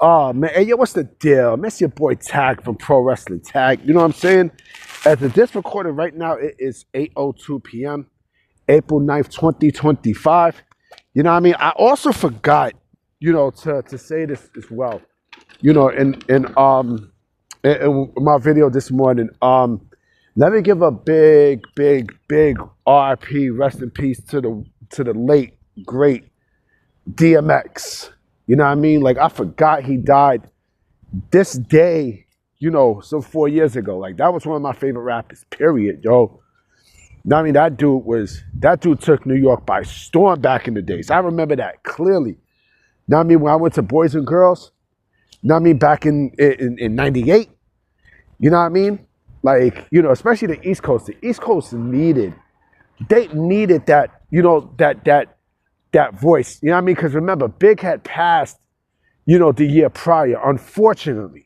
Oh man, hey yo, what's the deal? That's your boy Tag from Pro Wrestling Tag. You know what I'm saying? As of this recording right now, it is 8:02 p.m. April 9th, 2025. You know what I mean? I also forgot, to say this as well. In my video this morning, let me give a big RIP, rest in peace to the late great DMX. You know what I mean? Like, I forgot he died this day, some 4 years ago. Like, that was one of my favorite rappers, period, yo. I mean, that dude took New York by storm back in the days. I remember that clearly. Know what I mean? When I went to Boys and Girls, know what I mean, back in 98, you know what I mean? Like, especially the East Coast. The East Coast needed that, that voice. You know what I mean? Because remember, Big had passed, the year prior, unfortunately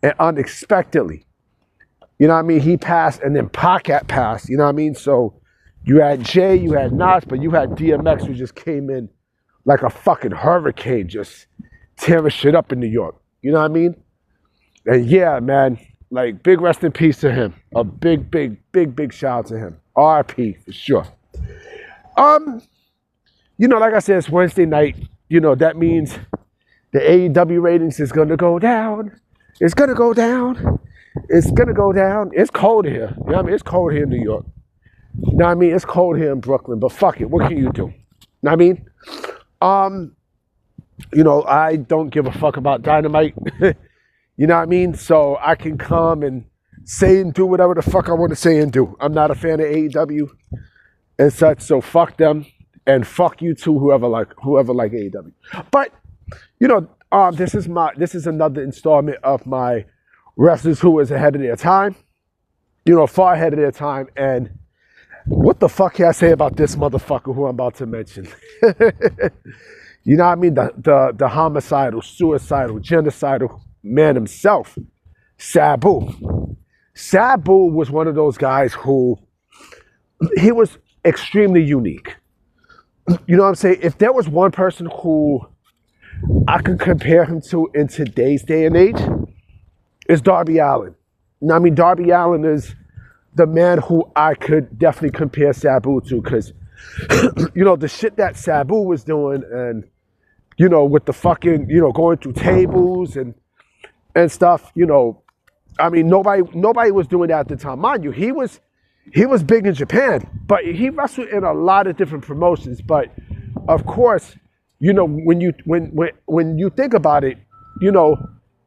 and unexpectedly. You know what I mean? He passed, and then Pac had passed. You know what I mean? So you had Jay, you had Nas, but you had DMX, who just came in like a fucking hurricane, just tearing shit up in New York. You know what I mean? And yeah, man, like, big rest in peace to him. A big shout out to him. RIP for sure. Like I said, it's Wednesday night. That means the AEW ratings is gonna go down. It's gonna go down. It's gonna go down. It's cold here. You know what I mean? It's cold here in New York. You know what I mean? It's cold here in Brooklyn, but fuck it. What can you do? You know what I mean? I don't give a fuck about Dynamite. You know what I mean? So I can come and say and do whatever the fuck I want to say and do. I'm not a fan of AEW and such, so fuck them. And fuck you too, whoever like AEW. But, this is another installment of my wrestlers who was ahead of their time. Far ahead of their time. And what the fuck can I say about this motherfucker who I'm about to mention? You know what I mean? The homicidal, suicidal, genocidal man himself, Sabu. Sabu was one of those guys who, he was extremely unique. You know what I'm saying? If there was one person who I could compare him to in today's day and age, it's Darby Allin. You know what I mean? Darby Allin is the man who I could definitely compare Sabu to, because, the shit that Sabu was doing, and, with the fucking, going through tables and stuff, I mean, nobody was doing that at the time. Mind you, he was big in Japan, but he wrestled in a lot of different promotions. But of course, when you think about it,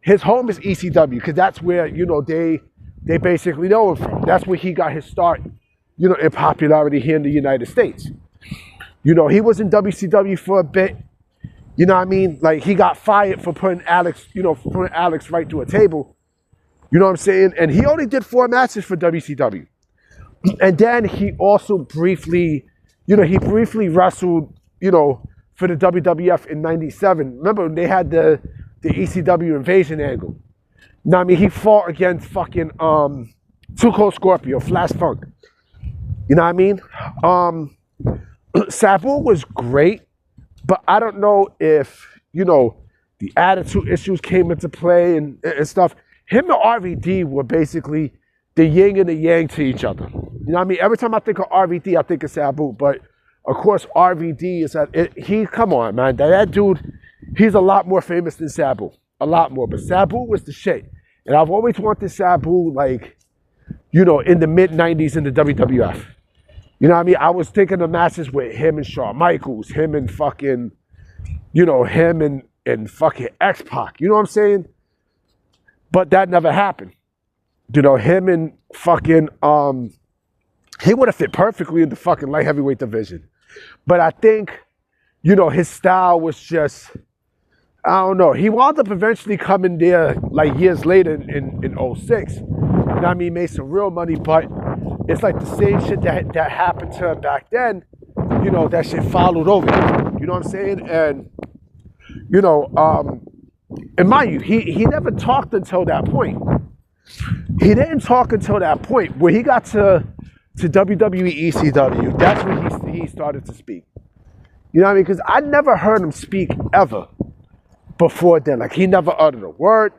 his home is ECW, because that's where they basically know him from. That's where he got his start, in popularity here in the United States. He was in WCW for a bit. You know what I mean? Like, he got fired for putting Alex right to a table. You know what I'm saying? And he only did 4 matches for WCW. And then he also briefly wrestled, for the WWF in '97. Remember, they had the ECW invasion angle. You know what I mean? He fought against fucking Too Cold Scorpio, Flash Funk. You know what I mean? Sabu was great, but I don't know if, the attitude issues came into play and stuff. Him and RVD were basically the yin and the yang to each other. You know what I mean? Every time I think of RVD, I think of Sabu. But, of course, RVD is come on, man. That dude, he's a lot more famous than Sabu. A lot more. But Sabu was the shit. And I've always wanted Sabu, like, in the mid-90s in the WWF. You know what I mean? I was thinking of matches with him and Shawn Michaels, him and fucking, him and fucking X-Pac. You know what I'm saying? But that never happened. Him and fucking, he would have fit perfectly in the fucking light heavyweight division. But I think, his style was just, I don't know. He wound up eventually coming there like years later in 06. You know what I mean? Made some real money, but it's like the same shit that happened to him back then, that shit followed over him. You know what I'm saying? And, and mind you, he never talked until that point. He didn't talk until that point. When he got to WWE ECW, that's when he started to speak. You know what I mean? Because I never heard him speak ever before then. Like, he never uttered a word.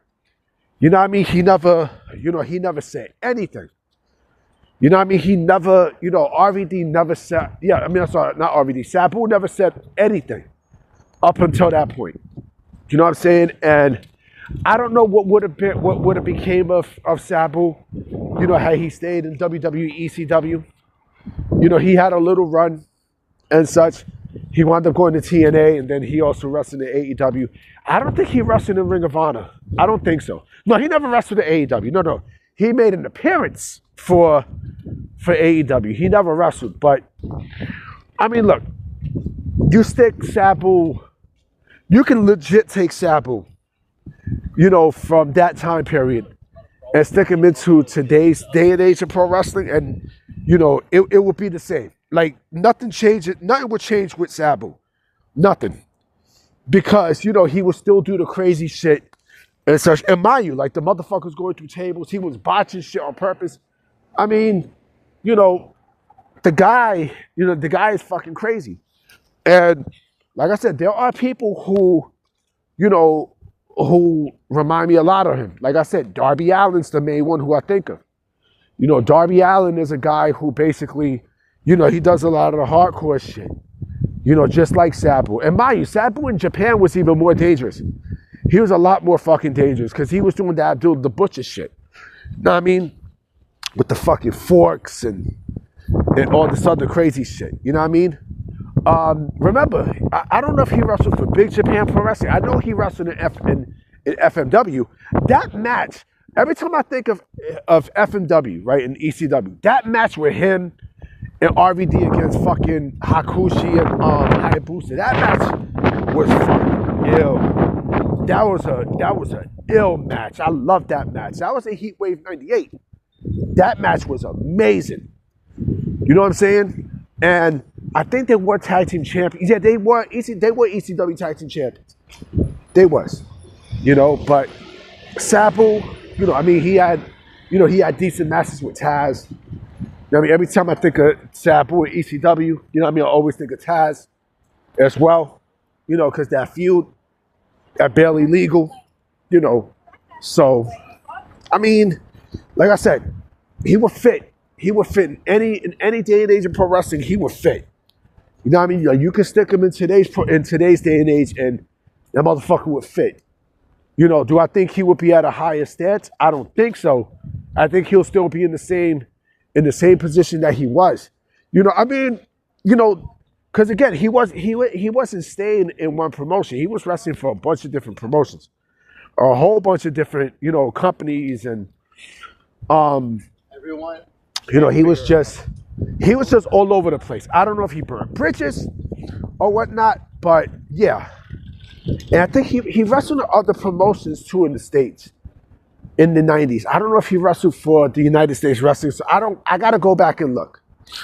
You know what I mean? He never, he never said anything. You know what I mean? He never, RVD never said, I'm sorry, not RVD. Sabu never said anything up until that point. You know what I'm saying? And I don't know what would have became of Sabu, had he stayed in WWE, ECW. He had a little run and such. He wound up going to TNA, and then he also wrestled in AEW. I don't think he wrestled in Ring of Honor. I don't think so. No, he never wrestled in AEW. No. He made an appearance for AEW. He never wrestled. But, I mean, look, you stick Sabu, you can legit take Sabu, from that time period and stick him into today's day and age of pro wrestling, and, it would be the same. Like, nothing would change with Sabu. Nothing. Because, he would still do the crazy shit and such. And mind you, like, the motherfucker's going through tables. He was botching shit on purpose. I mean, the guy is fucking crazy. And like I said, there are people who remind me a lot of him. Like I said, Darby Allin's the main one who I think of. Darby Allin is a guy who basically, he does a lot of the hardcore shit. Just like Sabu. And mind you, Sabu in Japan was even more dangerous. He was a lot more fucking dangerous because he was doing the Abdul the Butcher shit. Know what I mean? With the fucking forks and all this other crazy shit. You know what I mean? Remember, I don't know if he wrestled for Big Japan Pro Wrestling. I know he wrestled in FMW. That match, every time I think of FMW, right, in ECW, that match with him and RVD against fucking Hakushi and Hayabusa, that match was fucking ill. That was an ill match. I love that match. That was a Heatwave 98. That match was amazing. You know what I'm saying? And I think they were tag team champions. Yeah, they were ECW tag team champions. They was. But Sabu, I mean, he had decent matches with Taz. I mean, every time I think of Sabu and ECW, I always think of Taz as well. Because that feud, that barely legal, So, I mean, like I said, he would fit. He would fit in any day and age of pro wrestling. He would fit. You know what I mean? Like, you can stick him in today's day and age, and that motherfucker would fit. Do I think he would be at a higher stance? I don't think so. I think he'll still be in the same position that he was. I mean, because again, he wasn't staying in one promotion. He was wrestling for a bunch of different promotions, a whole bunch of different companies, and everyone. He was just all over the place. I don't know if he burned bridges or whatnot, but yeah. And I think he wrestled in other promotions too in the States in the 90s. I don't know if he wrestled for the United States Wrestling, so I gotta go back and look. You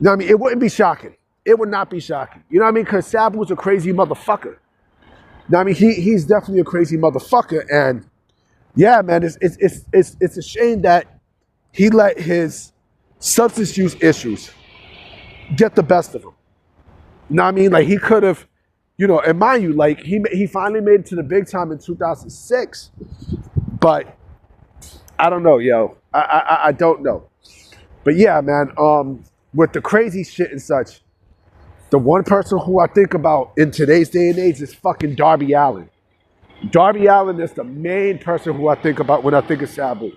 know what I mean? It wouldn't be shocking. It would not be shocking. You know what I mean? Because Sabu's a crazy motherfucker. You know what I mean? He's definitely a crazy motherfucker. And yeah, man, it's a shame that he let his substance use issues get the best of him. You know what I mean? Like, he could have, and mind you, like, he finally made it to the big time in 2006. But I don't know, yo. I don't know. But yeah, man, with the crazy shit and such, the one person who I think about in today's day and age is fucking Darby Allin. Darby Allin is the main person who I think about when I think of Sabu. You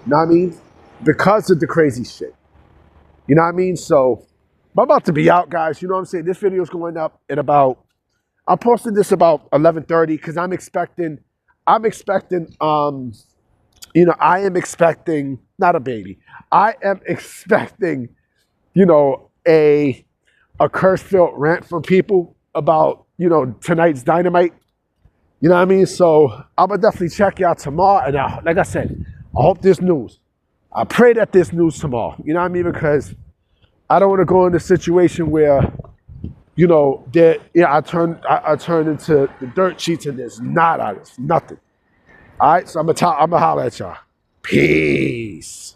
know what I mean? Because of the crazy shit. You know what I mean? So, I'm about to be out, guys. You know what I'm saying? This video is going up at I'm posting this about 11:30 because I am expecting, not a baby. I am expecting, a curse-filled rant from people about, tonight's Dynamite. You know what I mean? So I'm going to definitely check y'all tomorrow. And like I said, I hope this news. I pray that this news tomorrow. You know what I mean? Because I don't want to go in a situation where, I turn into the dirt sheets and there's nothing. All right? So I'm going to holler at y'all. Peace.